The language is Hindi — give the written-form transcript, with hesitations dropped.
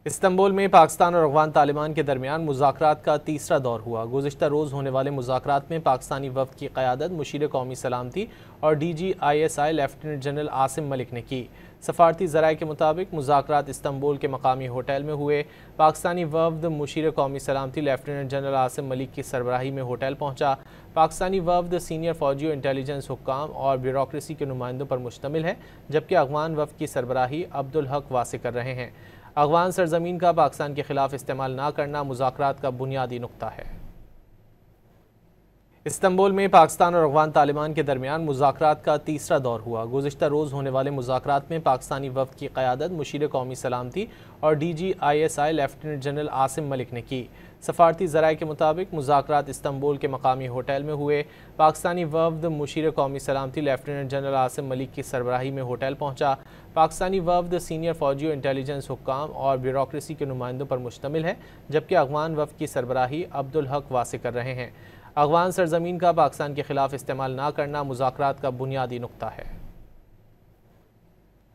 इस्तांबुल में पाकिस्तान और अफगान तालिबान के दरमियान मुज़ाकरात का तीसरा दौर हुआ। गुज़िश्ता रोज़ होने वाले मुज़ाकरात में पाकिस्तानी वफ़द की क़यादत मुशीर कौमी सलामती और DGISI lieutenant general Asim Malik ने की। सफारती ज़राए के मुताबिक मुज़ाकरात इस्तांबुल के मकामी होटल में हुए। पाकिस्तानी वफ़द मुशीर कौमी सलामती लेफ्टिनेंट जनरल आसिम मलिक की सरबराही में होटल पहुँचा। पाकिस्तानी वफ़द सीनियर फ़ौजी, इंटेलिजेंस हुक्काम और ब्यूरोक्रेसी के नुमाइंदों पर मुश्तमिल है, जबकि अफगान वफ़द की सरबराही अब्दुल हक वासे कर रहे हैं। अफगान सरजमीन का पाकिस्तान के खिलाफ इस्तेमाल न करना मुज़ाकरात का बुनियादी नुक्ता है। इस्तांबुल में पाकिस्तान और अफगान तालिबान के दरमियान मुज़ाकरात का तीसरा दौर हुआ। गुज़िश्ता रोज़ होने वाले मुज़ाकरात में पाकिस्तानी वफ़द की क़यादत मुशीर कौमी सलामती और DGISI lieutenant general Asim Malik ने की। सफारती ज़राए के मुताबिक मुज़ाकरात इस्तांबुल के मकामी होटल में हुए। पाकिस्तानी वफ़द मुशीर कौमी सलामती लेफ्टिनेंट जनरल आसिम मलिक की सरबराही में होटल पहुँचा। पाकिस्तानी वफ़द सीनियर फ़ौजी, इंटेलिजेंस हुक्काम और ब्यूरोक्रेसी के नुमाइंदों पर मुश्तमिल है, जबकि अफगान वफ़द की सरबराही अब्दुल हक वासे कर रहे हैं। अफगान सरजमीन का पाकिस्तान के खिलाफ इस्तेमाल न करना मुज़ाकरात का बुनियादी नुक्ता है।